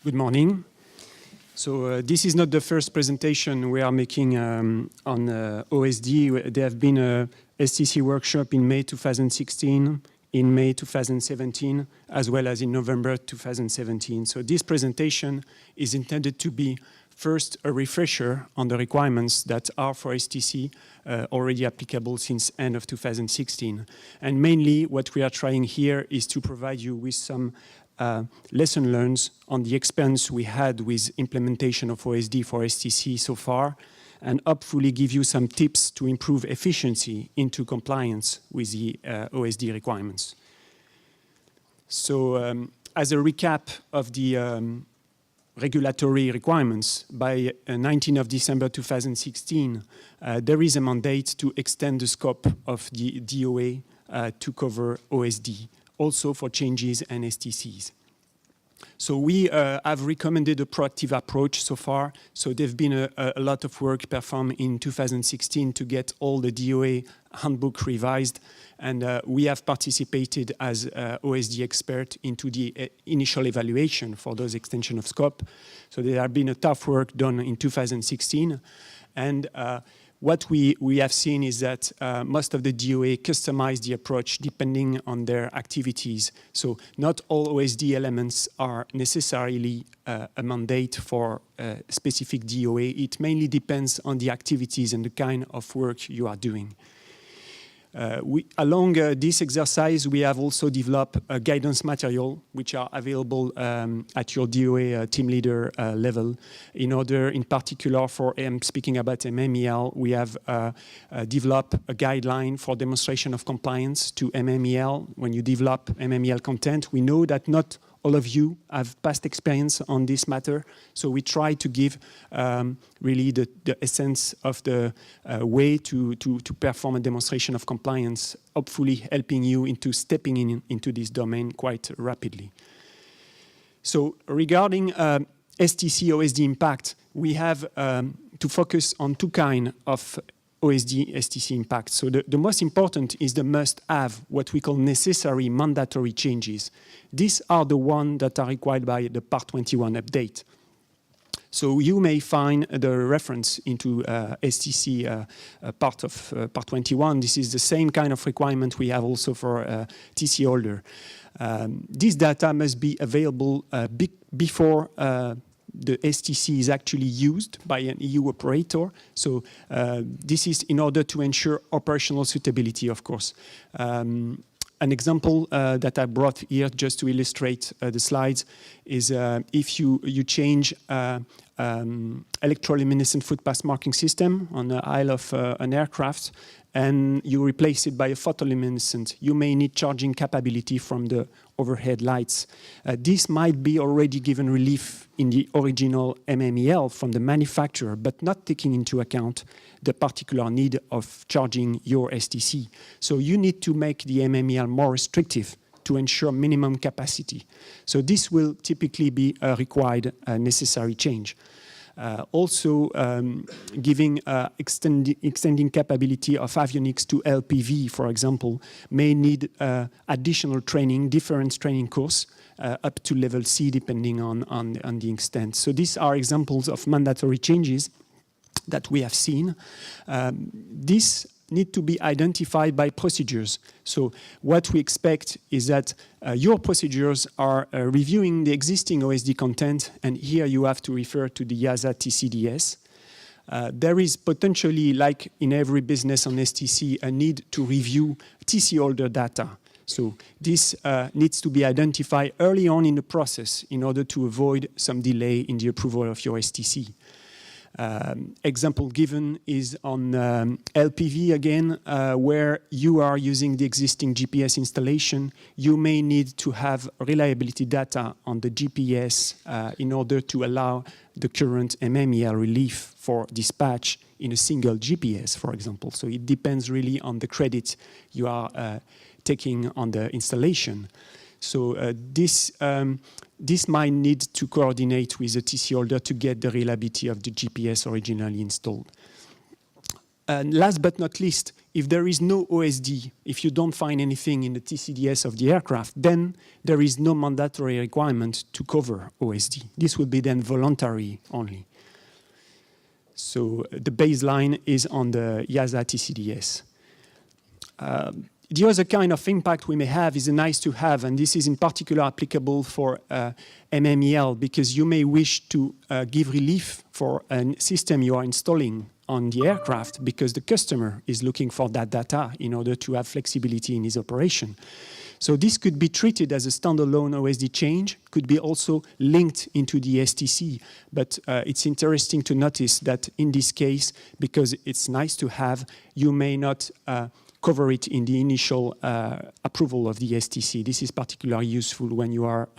Good morning. So this is not the first presentation we are making on OSD. There have been a STC workshop in May 2016, in May 2017, as well as in November 2017. So this presentation is intended to be first a refresher on the requirements that are for STC already applicable since end of 2016. And mainly what we are trying here is to provide you with some lesson learned on the experience we had with implementation of OSD for STC so far, and hopefully give you some tips to improve efficiency into compliance with the OSD requirements. So as a recap of the regulatory requirements, by 19th of December 2016, there is a mandate to extend the scope of the DOA to cover OSD, also for changes and STCs. So we have recommended a proactive approach so far. So there's been a lot of work performed in 2016 to get all the DOA handbook revised. And we have participated as OSD expert into the initial evaluation for those extension of scope. So there has been a tough work done in 2016. And what we have seen is that most of the DOA customize the approach depending on their activities. So not all OSD elements are necessarily a mandate for a specific DOA. It mainly depends on the activities and the kind of work you are doing. Along this exercise, we have also developed a guidance material, which are available at your DOA team leader level. In order, in particular, for speaking about MMEL, we have developed a guideline for demonstration of compliance to MMEL. When you develop MMEL content, we know that not all of you have past experience on this matter, so we try to give really the essence of the way to perform a demonstration of compliance, hopefully helping you into stepping into this domain quite rapidly. So regarding STC OSD impact, we have to focus on two kinds of OSD STC impact. So the most important is the must-have, what we call necessary mandatory changes. These are the ones that are required by the Part 21 update. So you may find the reference into STC part of Part 21. This is the same kind of requirement we have also for TC holder. This data must be available before the STC is actually used by an EU operator. So this is in order to ensure operational suitability, of course. An example that I brought here just to illustrate the slides is if you change electroluminescent footpath marking system on the aisle of an aircraft and you replace it by a photoluminescent, you may need charging capability from the overhead lights. This might be already given relief in the original MMEL from the manufacturer, but not taking into account the particular need of charging your STC. So you need to make the MMEL more restrictive to ensure minimum capacity. So this will typically be a required necessary change. Also giving extending capability of avionics to LPV, for example, may need additional training, different training course up to level C depending on the extent. So these are examples of mandatory changes that we have seen. These need to be identified by procedures. So what we expect is that your procedures are reviewing the existing OSD content, and here you have to refer to the IASA TCDS. There is potentially, like in every business on STC, a need to review TC holder data. So this needs to be identified early on in the process in order to avoid some delay in the approval of your STC. Example given is on LPV again, where you are using the existing GPS installation. You may need to have reliability data on the GPS in order to allow the current MMEL relief for dispatch in a single GPS, for example. So it depends really on the credit you are taking on the installation. So this might need to coordinate with the TC holder to get the reliability of the GPS originally installed. And last but not least, if there is no OSD, if you don't find anything in the TCDS of the aircraft, then there is no mandatory requirement to cover OSD. This would be then voluntary only. So the baseline is on the EASA TCDS. The other kind of impact we may have is a nice to have, and this is in particular applicable for MMEL, because you may wish to give relief for a system you are installing on the aircraft because the customer is looking for that data in order to have flexibility in his operation. So this could be treated as a standalone OSD change, could be also linked into the STC, but it's interesting to notice that in this case, because it's nice to have, you may not cover it in the initial approval of the STC. This is particularly useful when you are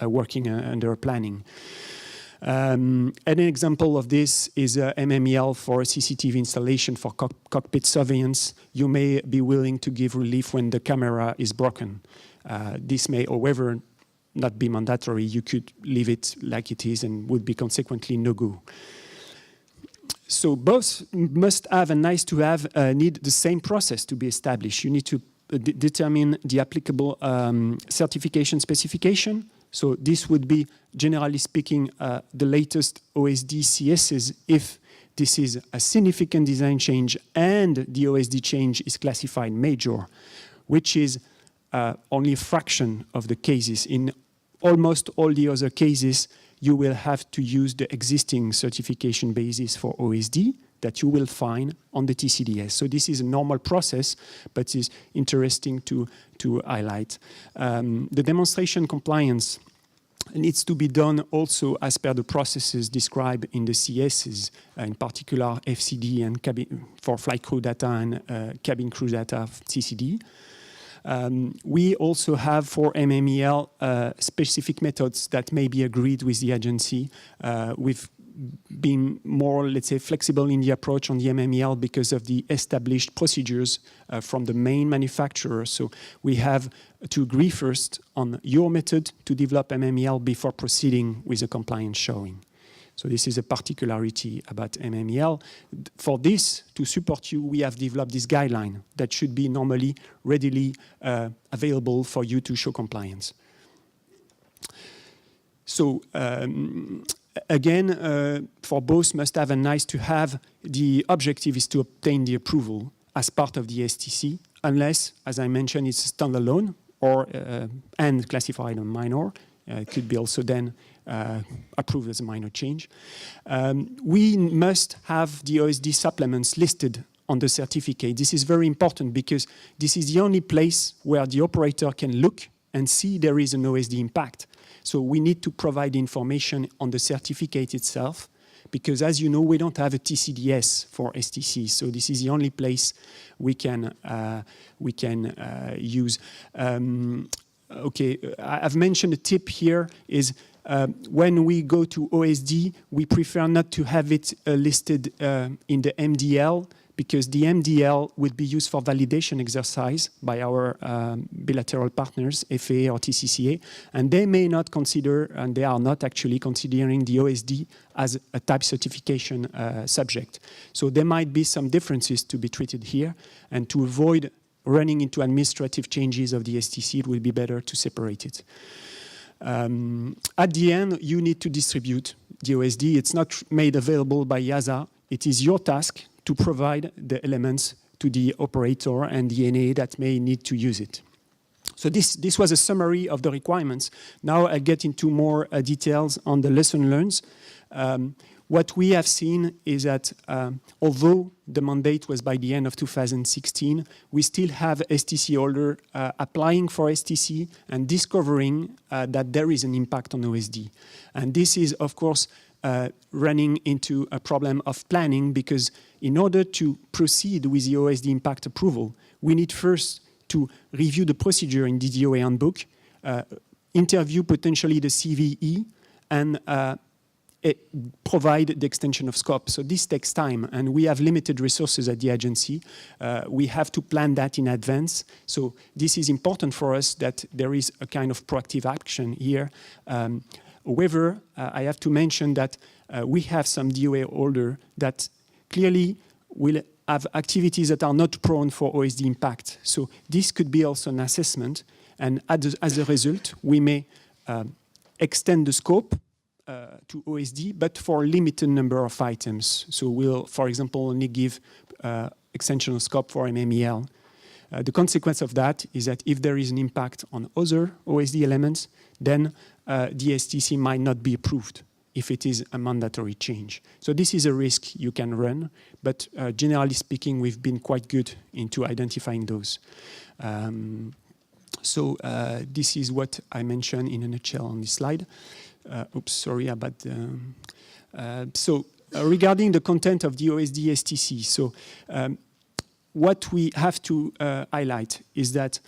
working under planning. An example of this is MMEL for CCTV installation for cockpit surveillance. You may be willing to give relief when the camera is broken. This may, however, not be mandatory. You could leave it like it is and would be consequently no-go. So both must have and nice to have need the same process to be established. You need to determine the applicable certification specification. So this would be, generally speaking, the latest OSD CSs if this is a significant design change and the OSD change is classified major, which is only a fraction of the cases. In almost all the other cases, you will have to use the existing certification basis for OSD that you will find on the TCDS. So this is a normal process, but it's interesting to highlight. The demonstration compliance needs to be done also as per the processes described in the CSs, in particular FCD and cabin, for flight crew data and cabin crew data CCD. We also have for MMEL specific methods that may be agreed with the agency. We've been more, let's say, flexible in the approach on the MMEL because of the established procedures from the main manufacturer. So we have to agree first on your method to develop MMEL before proceeding with a compliance showing. So this is a particularity about MMEL. For this, to support you, we have developed this guideline that should be normally readily available for you to show compliance. So again, for both must have and nice to have, the objective is to obtain the approval as part of the STC, unless, as I mentioned, it's standalone or and classified on minor. It could be also then approved as a minor change. We must have the OSD supplements listed on the certificate. This is very important because this is the only place where the operator can look and see there is an OSD impact. So we need to provide information on the certificate itself because, as you know, we don't have a TCDS for STCs. So this is the only place we can use. Okay, I've mentioned a tip here is when we go to OSD, we prefer not to have it listed in the MDL because the MDL would be used for validation exercise by our bilateral partners, FAA or TCCA, and they may not consider, and they are not actually considering the OSD as a type certification subject. So there might be some differences to be treated here, and to avoid running into administrative changes of the STC, it will be better to separate it. At the end, you need to distribute the OSD. It's not made available by EASA. It is your task to provide the elements to the operator and the NA that may need to use it. So this was a summary of the requirements. Now I'll get into more details on the lesson learned. What we have seen is that although the mandate was by the end of 2016, we still have STC holder applying for STC and discovering that there is an impact on OSD. And this is, of course, running into a problem of planning because in order to proceed with the OSD impact approval, we need first to review the procedure in DDOA handbook, interview potentially the CVE, and provide the extension of scope. So this takes time, and we have limited resources at the agency. We have to plan that in advance. So this is important for us that there is a kind of proactive action here. However, I have to mention that we have some DOA holder that clearly will have activities that are not prone for OSD impact. So this could be also an assessment, and as a result, we may extend the scope to OSD, but for a limited number of items. So we'll, for example, only give extension scope for MMEL. The consequence of that is that if there is an impact on other OSD elements, then the STC might not be approved if it is a mandatory change. So this is a risk you can run, but generally speaking, we've been quite good into identifying those. So this is what I mentioned in a nutshell on this slide. Oops, sorry about regarding the content of the OSD STC. So what we have to highlight is that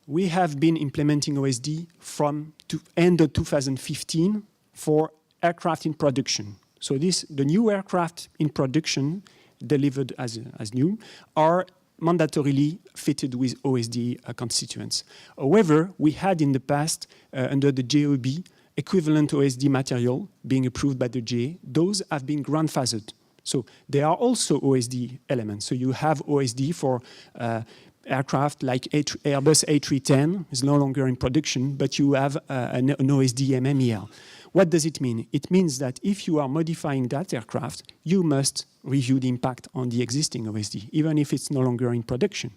we have been implementing OSD from end of 2015 for aircraft in production. So the new aircraft in production delivered as new are mandatorily fitted with OSD constituents. However, we had in the past, under the JOB, equivalent OSD material being approved by the GA. Those have been grandfathered. So there are also OSD elements. So you have OSD for aircraft like Airbus A310 is no longer in production, but you have an OSD MMEL. What does it mean? It means that if you are modifying that aircraft, you must review the impact on the existing OSD, even if it's no longer in production.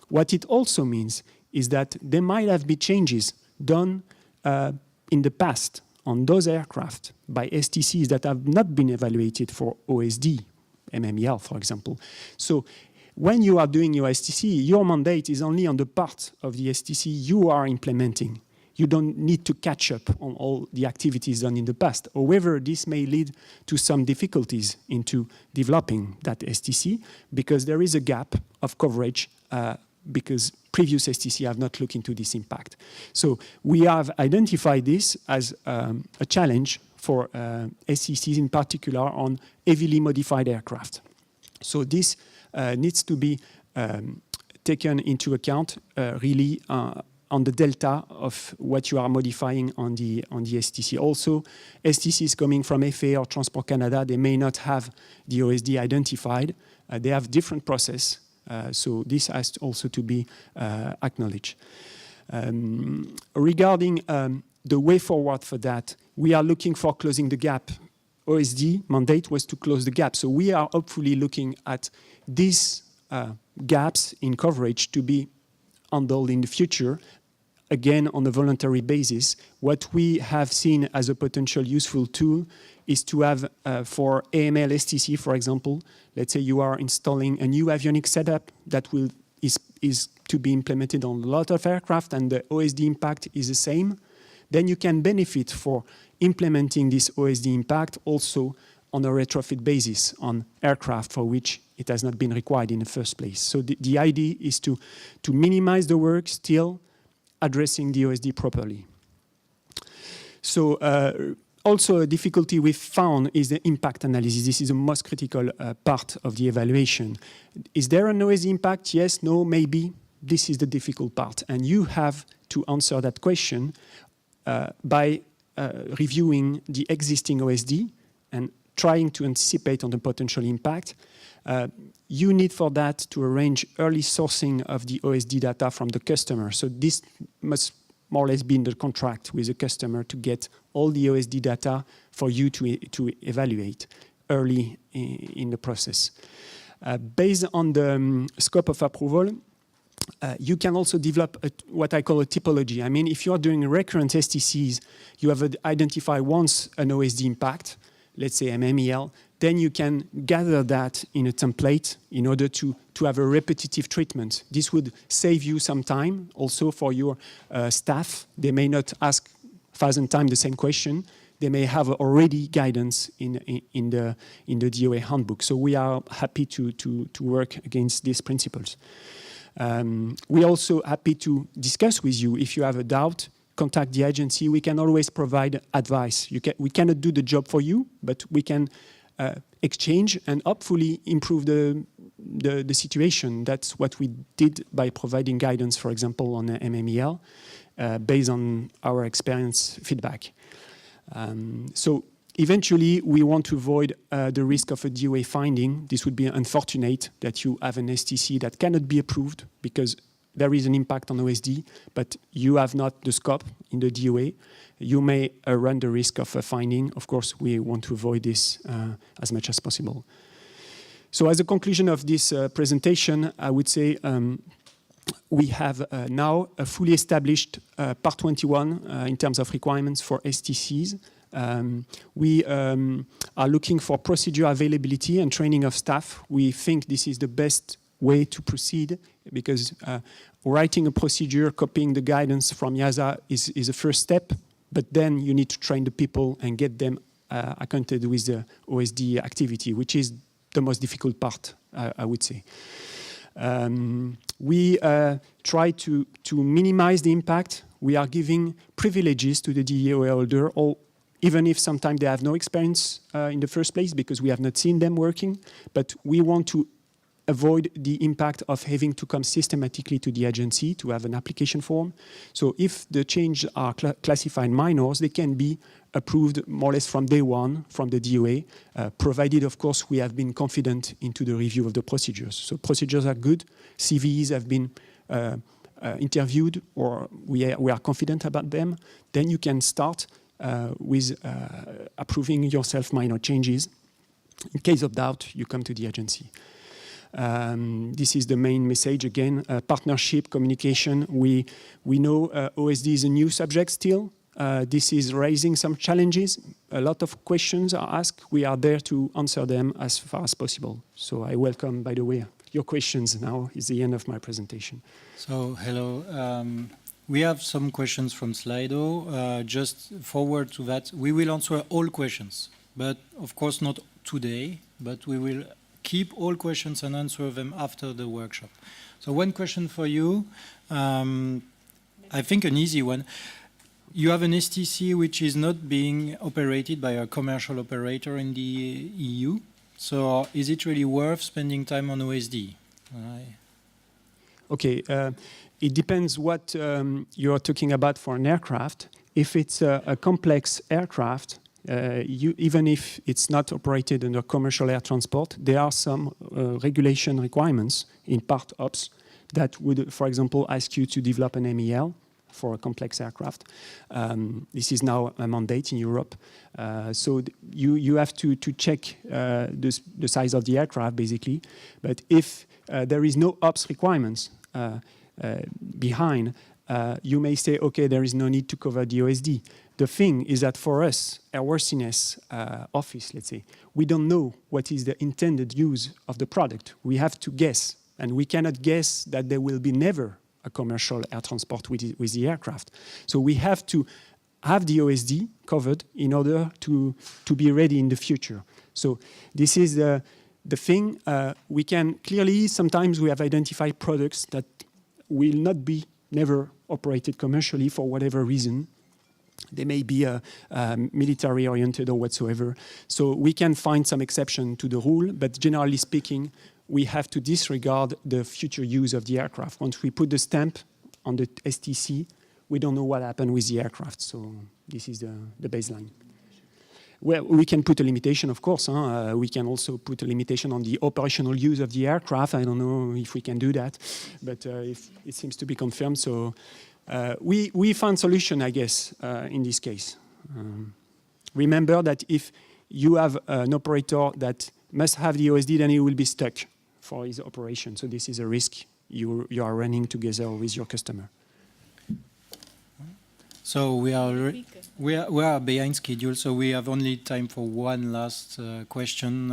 What it also means is that there might have been changes done in the past on those aircraft by STCs that have not been evaluated for OSD, MMEL, for example. So when you are doing your STC, your mandate is only on the part of the STC you are implementing. You don't need to catch up on all the activities done in the past. However, this may lead to some difficulties into developing that STC because there is a gap of coverage because previous STC have not looked into this impact. So we have identified this as a challenge for STCs in particular on heavily modified aircraft. So this needs to be taken into account really on the delta of what you are modifying on the STC. Also, STCs coming from FAA or Transport Canada, they may not have the OSD identified. They have different process. So this has also to be acknowledged. Regarding the way forward for that, we are looking for closing the gap. OSD mandate was to close the gap. So we are hopefully looking at these gaps in coverage to be handled in the future, again on a voluntary basis. What we have seen as a potential useful tool is to have for AML STC, for example, let's say you are installing a new avionics setup that is to be implemented on a lot of aircraft and the OSD impact is the same, then you can benefit for implementing this OSD impact also on a retrofit basis on aircraft for which it has not been required in the first place. So the idea is to minimize the work, still addressing the OSD properly. So also a difficulty we've found is the impact analysis. This is the most critical part of the evaluation. Is there an OSD impact? Yes, no, maybe. This is the difficult part. And you have to answer that question by reviewing the existing OSD and trying to anticipate on the potential impact. You need for that to arrange early sourcing of the OSD data from the customer. So this must more or less be in the contract with the customer to get all the OSD data for you to evaluate early in the process. Based on the scope of approval, you can also develop what I call a typology. I mean, if you are doing recurrent STCs, you have identified once an OSD impact, let's say MMEL, then you can gather that in a template in order to have a repetitive treatment. This would save you some time also for your staff. They may not ask 1,000 times the same question. They may have already guidance in the DOA handbook. So we are happy to work against these principles. We're also happy to discuss with you. If you have a doubt, contact the agency. We can always provide advice. We cannot do the job for you, but we can exchange and hopefully improve the situation. That's what we did by providing guidance, for example, on MMEL, based on our experience feedback. So eventually, we want to avoid the risk of a DOA finding. This would be unfortunate that you have an STC that cannot be approved because there is an impact on OSD, but you have not the scope in the DOA. You may run the risk of a finding. Of course, we want to avoid this as much as possible. So as a conclusion of this presentation, I would say we have now a fully established Part 21 in terms of requirements for STCs. We are looking for procedure availability and training of staff. We think this is the best way to proceed because writing a procedure, copying the guidance from IASA is a first step, but then you need to train the people and get them acquainted with the OSD activity, which is the most difficult part, I would say. We try to minimize the impact. We are giving privileges to the DOA holder, or even if sometimes they have no experience in the first place because we have not seen them working, but we want to avoid the impact of having to come systematically to the agency to have an application form. So if the changes are classified minors, they can be approved more or less from day one from the DOA, provided, of course, we have been confident into the review of the procedures. So procedures are good, CVEs have been interviewed, or we are confident about them, then you can start with approving yourself minor changes. In case of doubt, you come to the agency. This is the main message again, partnership, communication. We know OSD is a new subject still. This is raising some challenges. A lot of questions are asked. We are there to answer them as far as possible. So I welcome, by the way, your questions now. Is the end of my presentation. So hello. We have some questions from Slido. Just forward to that, we will answer all questions, but of course not today, but we will keep all questions and answer them after the workshop. So one question for you, I think an easy one. You have an STC which is not being operated by a commercial operator in the EU. So is it really worth spending time on OSD? Okay, it depends what you're talking about for an aircraft. If it's a complex aircraft, even if it's not operated under commercial air transport, there are some regulation requirements in Part Ops that would, for example, ask you to develop an MEL for a complex aircraft. This is now a mandate in Europe. So you have to check the size of the aircraft, basically. But if there is no ops requirements behind, you may say, okay, there is no need to cover the OSD. The thing is that for us, airworthiness office, let's say, we don't know what is the intended use of the product. We have to guess, and we cannot guess that there will be never a commercial air transport with the aircraft. So we have to have the OSD covered in order to be ready in the future. So this is the thing. We can clearly, sometimes we have identified products that will not be never operated commercially for whatever reason. They may be military oriented or whatsoever. So we can find some exception to the rule, but generally speaking, we have to disregard the future use of the aircraft. Once we put the stamp on the STC, we don't know what happened with the aircraft. So this is the baseline. Well, we can put a limitation, of course. We can also put a limitation on the operational use of the aircraft. I don't know if we can do that, but if it seems to be confirmed. So we found solution, I guess, in this case. Remember that if you have an operator that must have the OSD, then he will be stuck for his operation. So this is a risk you are running together with your customer. So we are behind schedule, so we have only time for one last question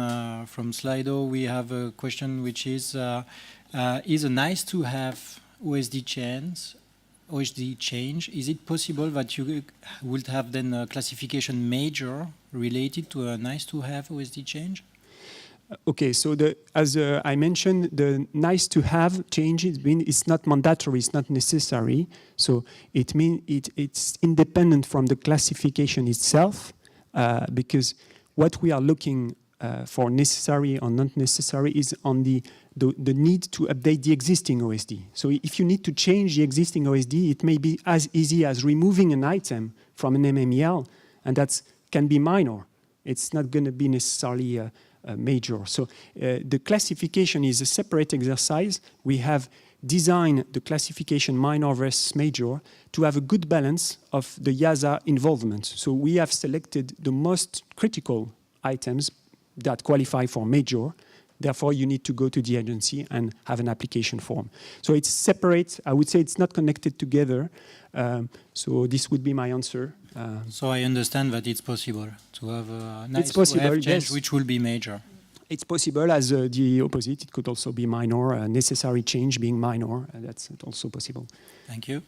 from Slido. We have a question which is a nice to have OSD change. Is it possible that you would have then a classification major related to a nice to have OSD change? Okay, so as I mentioned, the nice to have change it's not mandatory, it's not necessary. So it means it's independent from the classification itself, because what we are looking for necessary or not necessary is on the need to update the existing OSD. So if you need to change the existing OSD, it may be as easy as removing an item from an MMEL, and that can be minor. It's not going to be necessarily a major. So the classification is a separate exercise. We have designed the classification minor versus major to have a good balance of the IASA involvement. So we have selected the most critical items that qualify for major. Therefore, you need to go to the agency and have an application form. So it's separate. I would say it's not connected together. So this would be my answer. So I understand that it's possible to have a It's possible, change yes. which will be major. It's possible as the opposite. It could also be minor, a necessary change being minor. That's also possible. Thank you.